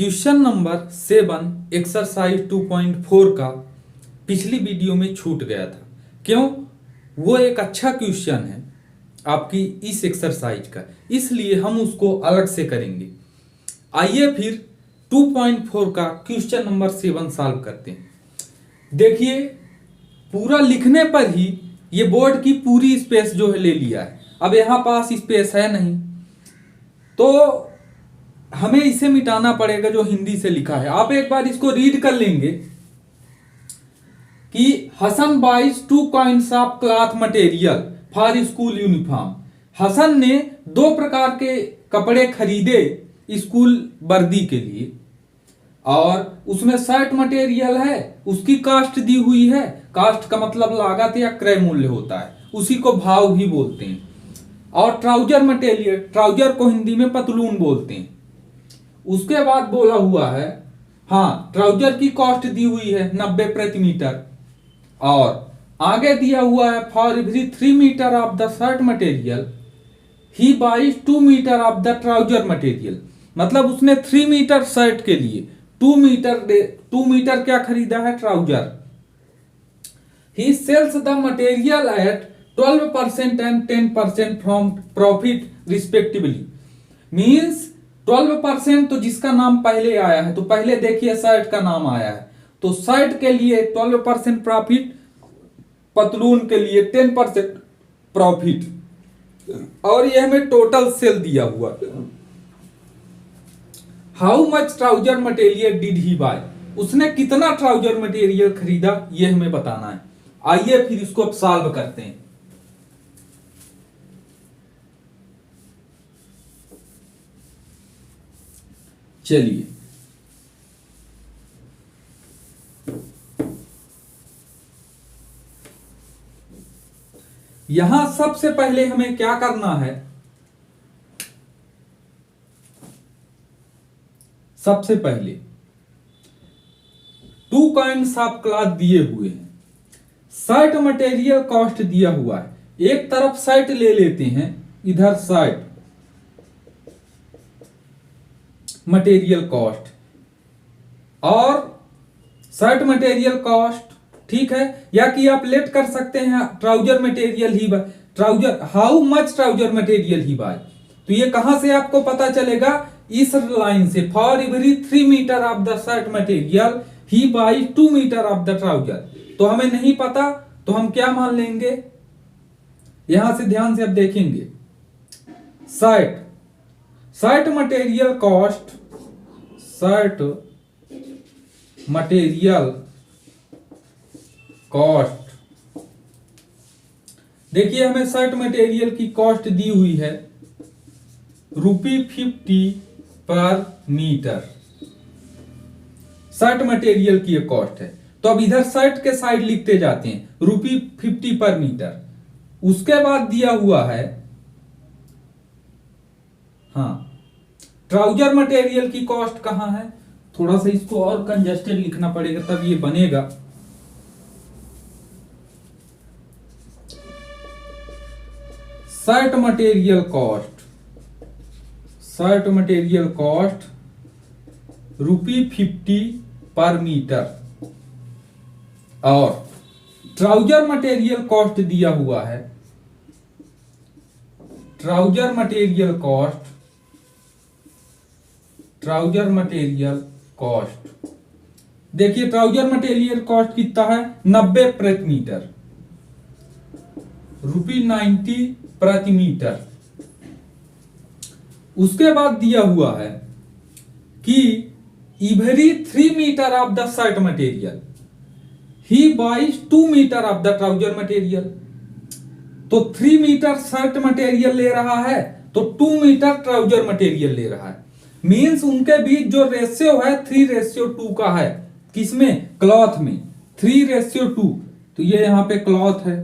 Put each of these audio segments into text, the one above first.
Question number 7 exercise 2.4 का पिछली video में छूट गया था। क्यों? वो एक अच्छा क्वेश्चन है आपकी इस एक्सरसाइज का, इसलिए हम उसको अलग से करेंगे। आइए फिर 2.4 का क्वेश्चन नंबर 7 सॉल्व करते हैं। देखिए, पूरा लिखने पर ही ये बोर्ड की पूरी स्पेस जो है ले लिया है। अब यहाँ पास स्पेस है नहीं, तो हमें इसे मिटाना पड़ेगा जो हिंदी से लिखा है। आप एक बार इसको रीड कर लेंगे कि Hasan buys 2 kinds of cloth material for school uniform. Hasan ने 2 प्रकार के कपड़े खरीदे स्कूल वर्दी के लिए, और उसमें शर्ट मटेरियल है, उसकी कास्ट दी हुई है। कास्ट का मतलब लागत या क्रय मूल्य होता है, उसी को भाव भी बोलते हैं। और ट्राउजर मटेरियल, ट्राउजर को हिंदी में पतलून बोलते हैं। उसके बाद बोला हुआ है, हाँ, ट्राउजर की कॉस्ट दी हुई है 90 प्रति मीटर, और आगे दिया हुआ है for every 3 metre of the shirt material he buys 2 metre of the trouser material. मतलब उसने 3 मीटर शर्ट के लिए 2 मीटर क्या खरीदा है? Trouser. He sells the material at 12% and 10% from profit respectively. Means 12% तो जिसका नाम पहले आया है, तो पहले देखिए शर्ट का नाम आया है, तो शर्ट के लिए 12% प्रॉफिट, पतलून के लिए 10% प्रॉफिट, और यह हमें टोटल सेल दिया हुआ। How much trouser material did he buy? उसने कितना ट्राउजर मटेरियल खरीदा, यह हमें बताना है। आइए फिर इसको अब सॉल्व करते हैं। चलिए, यहां सबसे पहले हमें क्या करना है? सबसे पहले 2 काइंड्स ऑफ क्लॉथ दिए हुए हैं, शर्ट मटेरियल कॉस्ट दिया हुआ है। एक तरफ शर्ट ले लेते हैं, इधर शर्ट मटेरियल कॉस्ट और शर्ट मटेरियल कॉस्ट, ठीक है। या कि आप लेट कर सकते हैं trouser material he buy, trouser how much trouser material he buy. तो ये कहां से आपको पता चलेगा? इस लाइन से, for every 3 metre of the shirt material he buy 2 metre of the trouser. तो हमें नहीं पता, तो हम क्या मान लेंगे? यहां से ध्यान से अब देखेंगे, shirt material cost, shirt material cost. देखिए, हमें शर्ट मटेरियल की कॉस्ट दी हुई है ₹50 पर मीटर। शर्ट मटेरियल की कॉस्ट है, तो अब इधर शर्ट के साइड लिखते जाते हैं ₹50 पर मीटर। उसके बाद दिया हुआ है, हाँ, ट्राउजर मटेरियल की कॉस्ट कहां है? थोड़ा सा इसको और कंजस्टेड लिखना पड़ेगा, तब ये बनेगा। शर्ट मटेरियल कॉस्ट ₹50 पर मीटर, और ट्राउजर मटेरियल कॉस्ट दिया हुआ है, ट्राउजर मटेरियल कॉस्ट। देखिए, ट्राउजर मटेरियल कॉस्ट कितना है? 90 प्रति मीटर, ₹90 प्रति मीटर। उसके बाद दिया हुआ है कि every 3 metre of the shirt material he buys 2 metre of the trouser material. तो 3 मीटर शर्ट मटेरियल ले रहा है, तो 2 मीटर ट्राउजर मटेरियल ले रहा है। मींस उनके बीच जो रेशियो है 3:2 का है। किसमें? क्लॉथ में 3:2। तो ये यहां पे क्लॉथ है,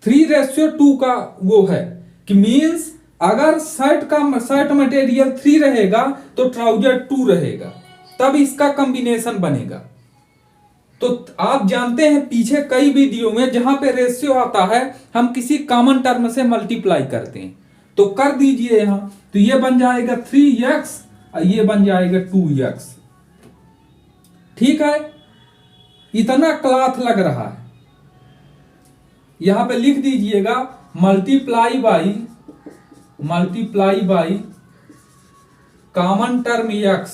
3:2 का वो है कि मींस अगर शर्ट मटेरियल 3 रहेगा तो ट्राउजर 2 रहेगा, तब इसका कॉम्बिनेशन बनेगा। तो आप जानते हैं पीछे कई वीडियो में जहां पे रेशियो आता है, हम किसी कॉमन टर्म से मल्टीप्लाई करते हैं। तो कर दीजिए यहां, तो ये बन जाएगा 3x और ये बन जाएगा 2x। ठीक है, इतना क्लॉथ लग रहा है। यहां पे लिख दीजिएगा multiply by common term x,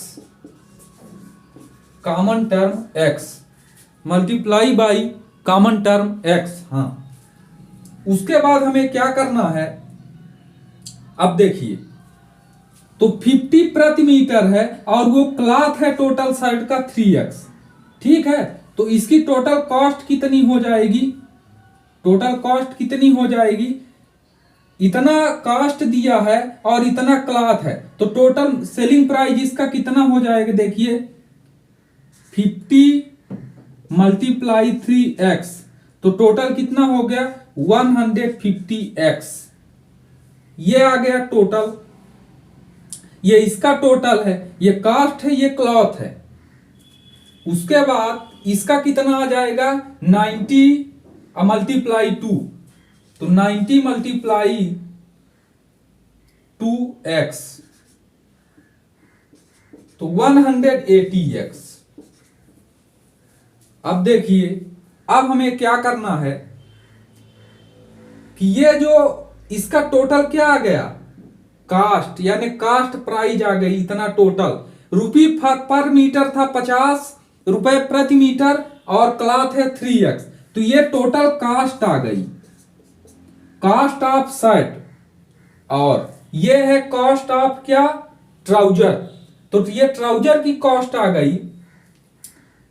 common term x, multiply by common term x। हाँ, उसके बाद हमें क्या करना है, अब देखिए, तो 50 प्रति मीटर है और वो क्लॉथ है टोटल साइड का 3x। ठीक है, तो इसकी टोटल कॉस्ट कितनी हो जाएगी, टोटल कॉस्ट कितनी हो जाएगी, इतना कॉस्ट दिया है और इतना क्लॉथ है, तो टोटल सेलिंग प्राइस इसका कितना हो जाएगा, देखिए 50 मल्टीप्लाई 3x, तो टोटल कितना हो गया 150x। ये आ गया टोटल, ये इसका टोटल है, ये कॉस्ट है, ये क्लॉथ है। उसके बाद इसका कितना आ जाएगा 90 मल्टीप्लाई 2, तो 90 मल्टीप्लाई 2x, तो 180x। अब देखिए, अब हमें क्या करना है कि ये जो इसका टोटल क्या आ गया, कास्ट, यानी कास्ट प्राइस आ गई, इतना टोटल रुपी पर मीटर था 50 रुपए प्रति मीटर और क्लॉथ है 3x, तो ये टोटल कास्ट आ गई, कास्ट ऑफ शर्ट, और ये है कॉस्ट ऑफ क्या, ट्राउजर, तो ये ट्राउजर की कॉस्ट आ गई,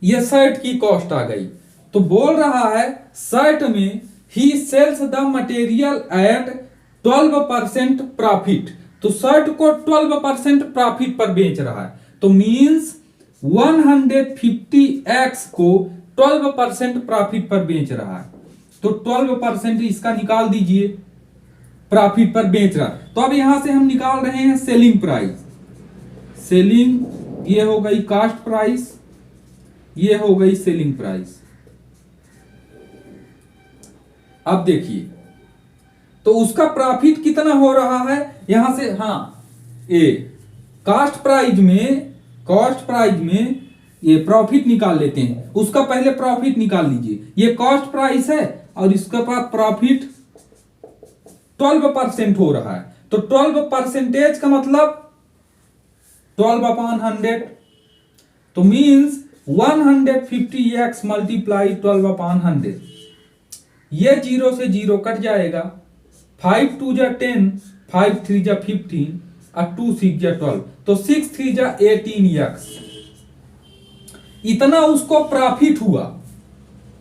ये शर्ट की कॉस्ट आ गई। तो बोल रहा है शर्ट में ही sells the material at 12% profit, तो शर्ट को 12% प्रॉफिट पर बेच रहा है, तो मींस 150x को 12% प्रॉफिट पर बेच रहा है, तो 12% इसका निकाल दीजिए, प्रॉफिट पर बेच रहा है। तो अब यहां से हम निकाल रहे हैं सेलिंग प्राइस, सेलिंग, ये हो गई कास्ट प्राइस, ये हो गई सेलिंग प्राइस। अब देखिए, तो उसका प्रॉफिट कितना हो रहा है यहां से, हाँ, ए कास्ट प्राइस में ये प्रॉफिट निकाल लेते हैं, उसका पहले प्रॉफिट निकाल लीजिए, ये कॉस्ट प्राइस है और इसके बाद प्रॉफिट 12% हो रहा है, तो 12% का मतलब 12/100, तो मींस 150x मल्टीप्लाई 12/100, ये 0 से 0 कट जाएगा, 5 2 जा 10, 5 3 जा 15 और 2 6 जा 12, तो 6 3 जा 18x, इतना उसको प्रॉफिट हुआ,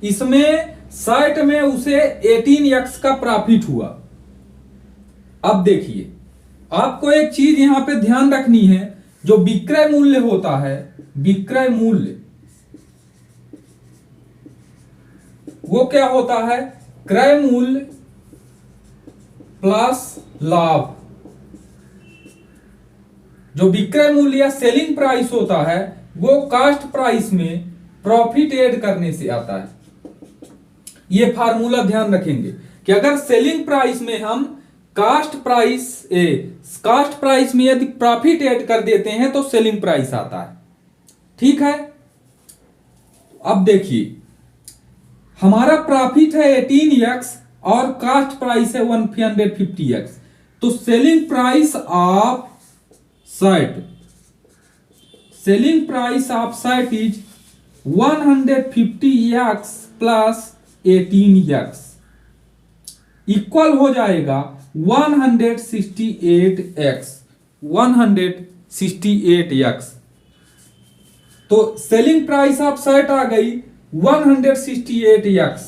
इसमें शर्ट में उसे 18x का प्रॉफिट हुआ। अब देखिए, आपको एक चीज यहां पे ध्यान रखनी है, जो विक्रय मूल्य होता है, विक्रय मूल्य वो क्या होता है, क्रय मूल्य प्लस लाभ। जो विक्रय मूल्य या सेलिंग प्राइस होता है वो कास्ट प्राइस में प्रॉफिट ऐड करने से आता है। ये फार्मूला ध्यान रखेंगे कि अगर सेलिंग प्राइस में हम कास्ट प्राइस में यदि प्रॉफिट ऐड कर देते हैं तो सेलिंग प्राइस आता है। ठीक है, अब देखिए, हमारा प्रॉफिट है 18x और कास्ट प्राइस है 150x, तो selling price of shirt is 150x plus 18x equal हो जाएगा 168x। तो सेलिंग प्राइस ऑफ शर्ट आ गई 168x।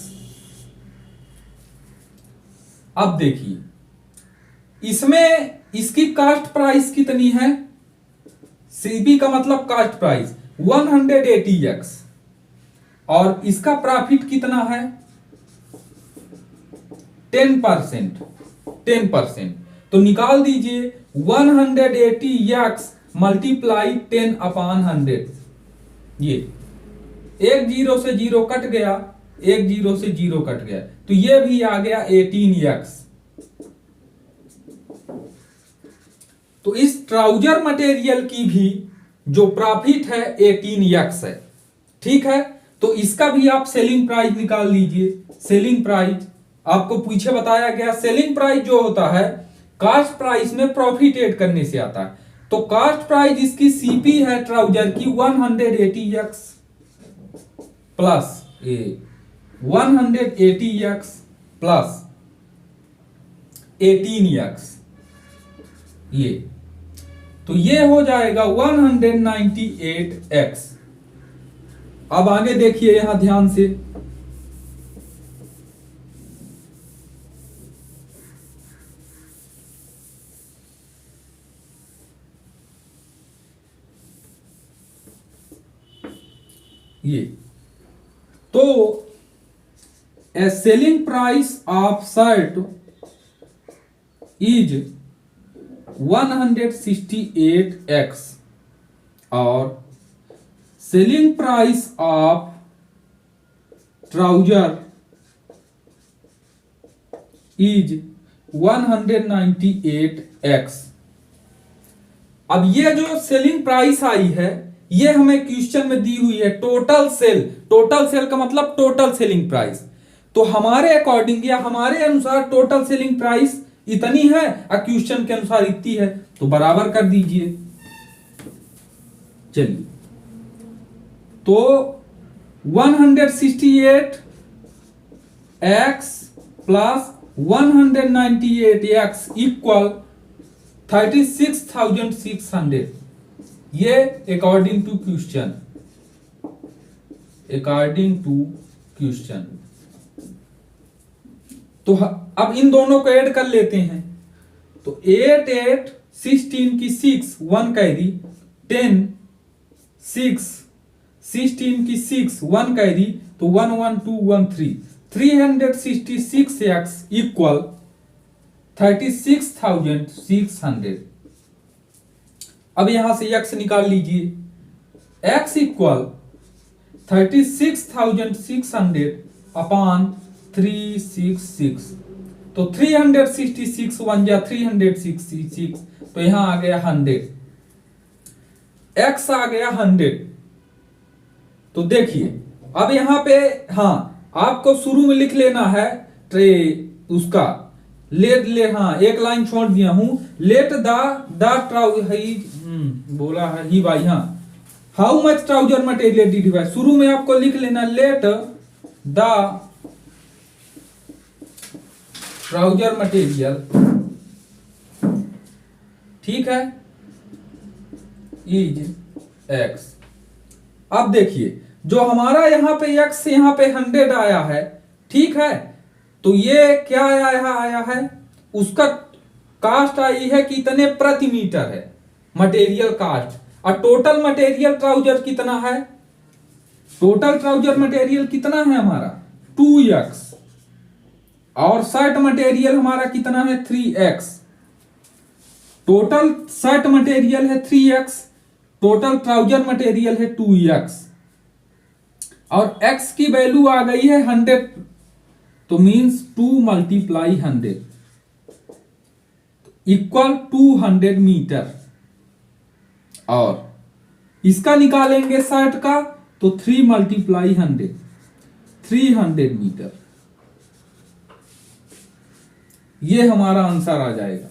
अब देखिए, इसमें इसकी कास्ट प्राइस कितनी है, सीबी का मतलब कास्ट प्राइस 180x, और इसका प्रॉफिट कितना है 10%। तो निकाल दीजिए 180x मल्टीप्लाई 10/100, ये एक 0 से 0 कट गया, एक 0 से 0 कट गया, तो ये भी आ गया 18x। तो इस ट्राउजर मटेरियल की भी जो प्रॉफिट है 18x है। ठीक है, तो इसका भी आप सेलिंग प्राइस निकाल लीजिए। सेलिंग प्राइस आपको पीछे बताया गया, सेलिंग प्राइस जो होता है कास्ट प्राइस में प्रॉफिट ऐड करने से आता है। तो कास्ट प्राइस इसकी सीपी है ट्राउजर की 180x plus 180x plus 18x, ये तो ये हो जाएगा 198x। अब आगे देखिए यहां ध्यान से, ये तो a selling price of shirt is 168x और selling price of trouser is 198x। अब ये जो सेलिंग प्राइस आई है ये हमें क्वेश्चन में दी हुई है टोटल सेल। टोटल सेल का मतलब टोटल सेलिंग प्राइस। तो हमारे अकॉर्डिंग या हमारे अनुसार टोटल सेलिंग प्राइस इतनी है और क्वेश्चन के अनुसार इतनी है, तो बराबर कर दीजिए। चलिए, तो 168x प्लस 198x इक्वल 36,600, ये according to question, according to question. तो अब इन दोनों को ऐड कर लेते हैं। तो 8 8 16 की 6 1 कैरी 10 6 16 की 6 1 कैरी तो 1 1 2 1 3 366x इक्वल 36,600। अब यहां से x निकाल लीजिए। x इक्वल 36,600 अपॉन 366, तो 366 1 जा 366, तो यहां आ गया 100, x आ गया 100। तो देखिए अब यहां पे हाँ आपको शुरू में लिख लेना है ट्रे उसका हाँ एक लाइन छोड़ दिया हूं, लेट द ट्राउजर बोला है ही भाई, हाँ how much trouser material did bye, शुरू में आपको लिख लेना लेट द ट्राउजर मटेरियल, ठीक है, इज x। अब देखिए जो हमारा यहां पे x यहां पे 100 आया है, ठीक है, तो ये क्या आया है उसका कास्ट आई है कितने प्रति मीटर है मटेरियल कास्ट, और टोटल मटेरियल ट्राउजर कितना है, टोटल ट्राउजर मटेरियल कितना है हमारा 2x, और शर्ट मटेरियल हमारा कितना है 3x, टोटल शर्ट मटेरियल है 3x, टोटल ट्राउजर मटेरियल है 2x, और x की वैल्यू आ गई है 100, तो मींस 2 मल्टीप्लाई 100 इक्वल 200 मीटर, और इसका निकालेंगे शर्ट का तो 3 मल्टीप्लाई 100 300 मीटर, ये हमारा आंसर आ जाएगा।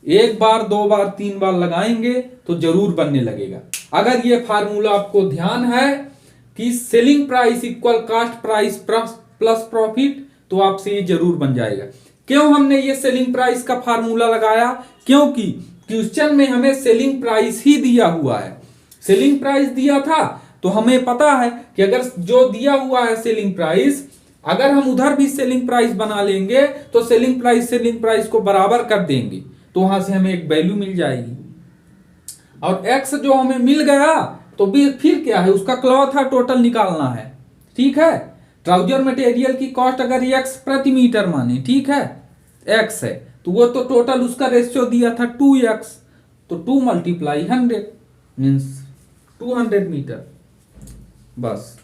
एक बार दो बार तीन बार लगाएंगे तो जरूर बनने लगेगा। अगर ये फार्मूला आपको ध्यान है कि selling price equal cost price plus profit, तो आपसे ये जरूर बन जाएगा। क्यों हमने ये सेलिंग प्राइस का फार्मूला लगाया, क्योंकि क्वेश्चन में हमें सेलिंग प्राइस ही दिया हुआ है। सेलिंग प्राइस दिया था तो हमें पता है कि अगर जो दिया हुआ है सेलिंग प्राइस, अगर हम उधर भी सेलिंग प्राइस बना लेंगे तो सेलिंग प्राइस को बराबर कर देंगे, तो वहां से हमें एक वैल्यू मिल जाएगी। और x जो हमें मिल गया तो फिर क्या है, उसका क्लॉथ है टोटल निकालना है, ठीक है। ट्राउजर मटेरियल की कॉस्ट अगर x प्रति मीटर माने, ठीक है, x है तो वो तो टोटल उसका रेशियो दिया था 2x, तो 2 मल्टीप्लाई 100 मीन्स 200 मीटर, बस।